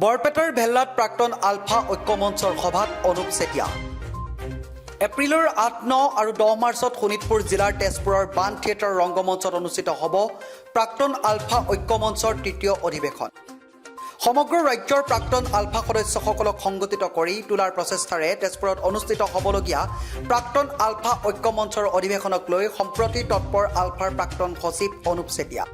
বৰপেটাৰ ভেল্লাত প্ৰাক্তন আলফা ঐক্যমঞ্চৰ সভাত অনুপ চেতিয়া। এপ্ৰিলৰ ৮, ৯ আৰু ১০ মাৰ্চত শোণিতপুৰ জিলাৰ তেজপুৰৰ বান থিয়েটাৰ ৰংগমঞ্চত অনুষ্ঠিত হ'ব প্ৰাক্তন আলফা ঐক্যমঞ্চৰ তৃতীয় অধিৱেশন। সমগ্ৰ ৰাজ্যৰ প্ৰাক্তন আলফা সদস্যসকলক সংগঠিত কৰি তোলাৰ প্ৰচেষ্টাৰে তেজপুৰত অনুষ্ঠিত হ'বলগীয়া প্ৰাক্তন আলফা ঐক্যমঞ্চৰ অধিৱেশনক লৈ সম্প্ৰতি তৎপৰ আলফাৰ প্ৰাক্তন সচিব অনুপ চেতিয়া।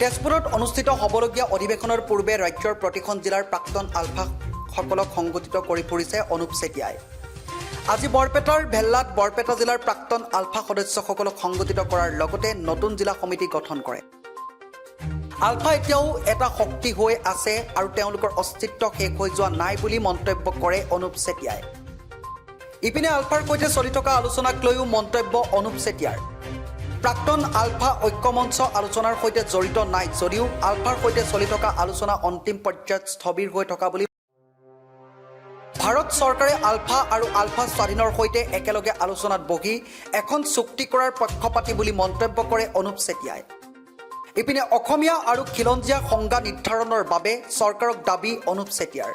তেজপুৰত অনুষ্ঠিত হ'বলগীয়া অধিৱেশনৰ পূৰ্বে ৰাজ্যৰ প্ৰতিখন জিলাৰ প্ৰাক্তন আলফাসকলক সংগঠিত কৰি ফুৰিছে অনুপ চেতিয়াই। আজি বৰপেটাৰ ভেল্লাত বৰপেটা জিলাৰ প্ৰাক্তন আলফা সদস্যসকলক সংগঠিত কৰাৰ লগতে নতুন জিলা সমিতি গঠন কৰে। আলফা এতিয়াও এটা শক্তি হৈ আছে আৰু তেওঁলোকৰ অস্তিত্ব শেষ হৈ যোৱা নাই বুলি মন্তব্য কৰে অনুপ চেতিয়াই। ইপিনে আলফাৰ সৈতে চলি থকা আলোচনাক লৈও মন্তব্য অনুপ চেতিয়াৰ। প্ৰাক্তন আলফা ঐক্যমঞ্চ আলোচনাৰ সৈতে জড়িত নাই যদিও আলফাৰ সৈতে চলি থকা আলোচনা অন্তিম পৰ্যায়ত স্থবিৰ হৈ থকা বুলি ভাৰত চৰকাৰে আলফা আৰু আলফা স্বাধীনৰ সৈতে একেলগে আলোচনাত বহি এখন চুক্তি কৰাৰ পক্ষপাতী বুলি মন্তব্য কৰে অনুপ চেতিয়াই। ইপিনে অসমীয়া আৰু খিলঞ্জীয়া সংজ্ঞা নিৰ্ধাৰণৰ বাবে চৰকাৰক দাবী অনুপ চেতিয়াৰ।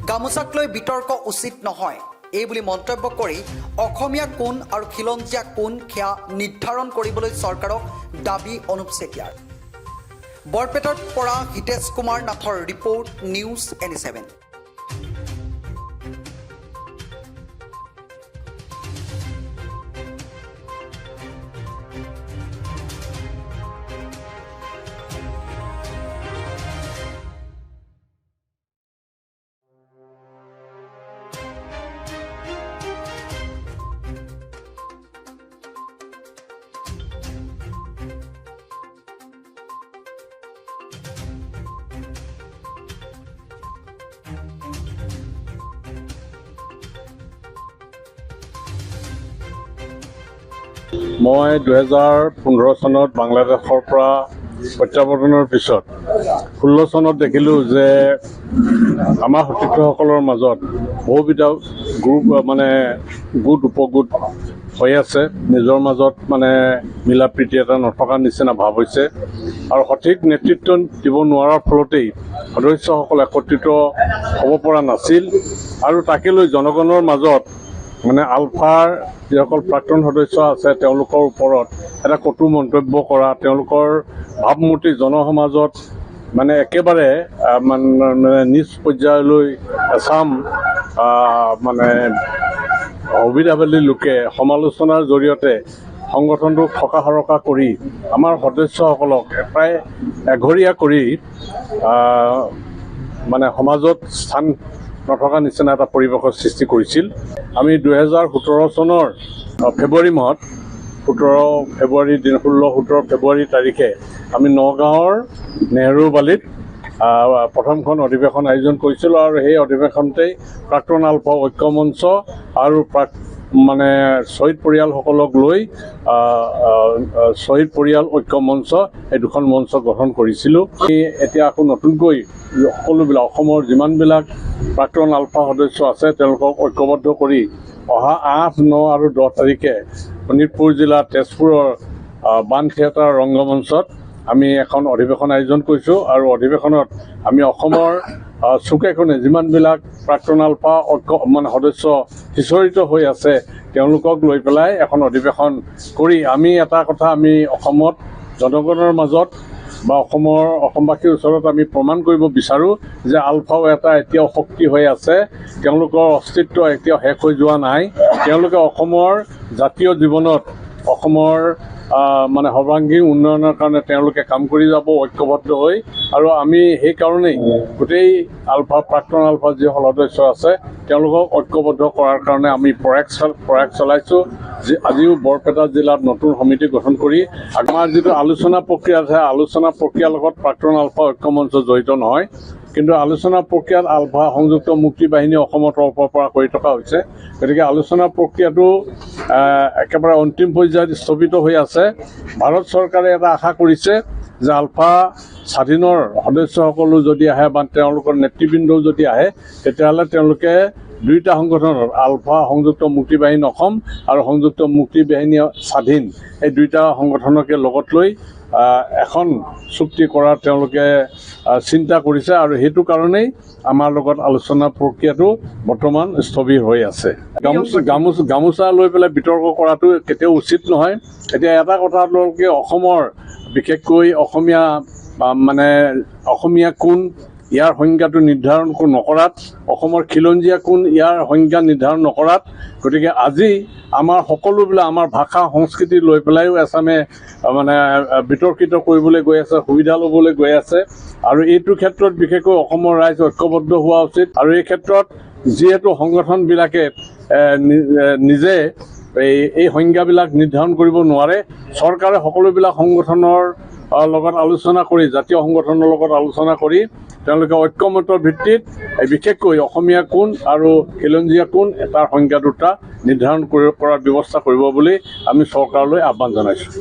গামোচাক লৈ বিতৰ্ক উচিত নহয় এই বুলি মন্তব্য কৰি অসমীয়া কোন আৰু খিলঞ্জীয়া কোন সেয়া নিৰ্ধাৰণ কৰিবলৈ চৰকাৰক দাবী অনুপ চেতিয়াৰ। বৰপেটাৰ পৰা হিতেশ কুমাৰ নাথৰ ৰিপৰ্ট newsne7। মই 2015 চনত বাংলাদেশৰ পৰা প্ৰত্যাৱৰ্তনৰ পিছত 16 চনত দেখিলোঁ যে আমাৰ সতীৰ্থসকলৰ মাজত বহুবিধ গোট উপগোট হৈ আছে। নিজৰ মাজত মিলা প্ৰীতি এটা নথকাৰ নিচিনা ভাৱ হৈছে আৰু সঠিক নেতৃত্ব দিব নোৱাৰাৰ ফলতেই সদস্যসকল একত্ৰিত হ'ব পৰা নাছিল আৰু তাকে লৈ জনগণৰ মাজত আলফাৰ যিসকল প্ৰাক্তন সদস্য আছে তেওঁলোকৰ ওপৰত এটা কটু মন্তব্য কৰা, তেওঁলোকৰ ভাৱমূৰ্তি জনসমাজত একেবাৰে নিজ পৰ্যায়লৈ এচাম সুবিধাবাদী লোকে সমালোচনাৰ জৰিয়তে সংগঠনটোক থকা সৰকা কৰি আমাৰ সদস্যসকলক প্ৰায় এঘৰীয়া কৰি সমাজত স্থান নথকা নিচিনা এটা পৰিৱেশৰ সৃষ্টি কৰিছিল। আমি 2017 চনৰ ফেব্ৰুৱাৰী মাহত 16-17 ফেব্ৰুৱাৰী তাৰিখে আমি নগাঁৱৰ নেহৰু বালিত প্ৰথমখন অধিৱেশন আয়োজন কৰিছিলোঁ আৰু সেই অধিৱেশনতেই প্ৰাক্তন আলফা ঐক্যমঞ্চ আৰু শ্বহীদ পৰিয়ালসকলক লৈ শ্বহীদ পৰিয়াল ঐক্যমঞ্চ এই দুখন মঞ্চ গঠন কৰিছিলোঁ। এতিয়া আকৌ নতুনকৈ সকলোবিলাক অসমৰ যিমানবিলাক প্ৰাক্তন আলফা সদস্য আছে তেওঁলোকক ঐক্যবদ্ধ কৰি অহা 8, 9 আৰু 10 তাৰিখে শোণিতপুৰ জিলা তেজপুৰৰ বান থিয়েটাৰ ৰংগমঞ্চত আমি এখন অধিৱেশন আয়োজন কৰিছোঁ আৰু অধিৱেশনত আমি অসমৰ চুকে কোণে যিমানবিলাক প্ৰাক্তন আলফা সদস্য সিঁচৰিত হৈ আছে তেওঁলোকক লৈ পেলাই এখন অধিৱেশন কৰি আমি এটা কথা আমি অসমত জনগণৰ মাজত বা অসমবাসীৰ ওচৰত আমি প্ৰমাণ কৰিব বিচাৰোঁ যে আলফাও এটা এতিয়াও শক্তি হৈ আছে, তেওঁলোকৰ অস্তিত্ব এতিয়াও শেষ হৈ যোৱা নাই, তেওঁলোকে অসমৰ জাতীয় জীৱনত অসমৰ সৰ্বাংগীন উন্নয়নৰ কাৰণে তেওঁলোকে কাম কৰি যাব ঐক্যবদ্ধ হৈ। আৰু আমি সেইকাৰণেই গোটেই প্ৰাক্তন আলফা যিসকল সদস্য আছে তেওঁলোকক ঐক্যবদ্ধ কৰাৰ কাৰণে আমি প্ৰয়াস চলাইছোঁ। আজিও বৰপেটা জিলাত নতুন সমিতি গঠন কৰি আমাৰ যিটো আলোচনা প্ৰক্ৰিয়া আছে আলোচনা প্ৰক্ৰিয়াৰ লগত প্ৰাক্তন আলফা ঐক্যমঞ্চ জড়িত নহয়, কিন্তু আলোচনা প্ৰক্ৰিয়াত আলফা সংযুক্ত মুক্তি বাহিনী অসমৰ তৰফৰ পৰা কৰি থকা হৈছে। গতিকে আলোচনা প্ৰক্ৰিয়াটো একেবাৰে অন্তিম পৰ্যায়ত স্থগিত হৈ আছে। ভাৰত চৰকাৰে এটা আশা কৰিছে যে আলফা স্বাধীনৰ সদস্যসকলো যদি আহে বা তেওঁলোকৰ নেতৃবৃন্দও যদি আহে তেতিয়াহ'লে তেওঁলোকে দুইটা সংগঠনৰ আলফা সংযুক্ত মুক্তি বাহিনী অসম আৰু সংযুক্ত মুক্তি বাহিনী স্বাধীন এই দুইটা সংগঠনকে লগত লৈ এখন চুক্তি কৰাৰ তেওঁলোকে চিন্তা কৰিছে আৰু সেইটো কাৰণেই আমাৰ লগত আলোচনা প্ৰক্ৰিয়াটো বৰ্তমান স্থবিৰ হৈ আছে। গামোচা লৈ পেলাই বিতৰ্ক কৰাটো কেতিয়াও উচিত নহয়। এতিয়া এটা কথা তেওঁলোকে অসমৰ বিশেষকৈ অসমীয়া কোন ইয়াৰ সংজ্ঞাটো নিৰ্ধাৰণ নকৰাত, অসমৰ খিলঞ্জীয়া কোন ইয়াৰ সংজ্ঞা নিৰ্ধাৰণ নকৰাত, গতিকে আজি আমাৰ সকলোবিলাক আমাৰ ভাষা সংস্কৃতি লৈ পেলাইও এছামে বিতৰ্কিত কৰিবলৈ গৈ আছে, সুবিধা ল'বলৈ গৈ আছে। আৰু এইটো ক্ষেত্ৰত বিশেষকৈ অসমৰ ৰাইজ ঐক্যবদ্ধ হোৱা উচিত। আৰু এই ক্ষেত্ৰত যিহেতু সংগঠনবিলাকে নিজে এই সংজ্ঞাবিলাক নিৰ্ধাৰণ কৰিব নোৱাৰে, চৰকাৰে সকলোবিলাক সংগঠনৰ লগত আলোচনা কৰি, জাতীয় সংগঠনৰ লগত আলোচনা কৰি তেওঁলোকে ঐক্যমতৰ ভিত্তিত বিশেষকৈ অসমীয়া কোন আৰু খিলঞ্জীয়া কোন তাৰ সংজ্ঞা দুটা নিৰ্ধাৰণ কৰাৰ ব্যৱস্থা কৰিব বুলি আমি চৰকাৰলৈ আহ্বান জনাইছোঁ।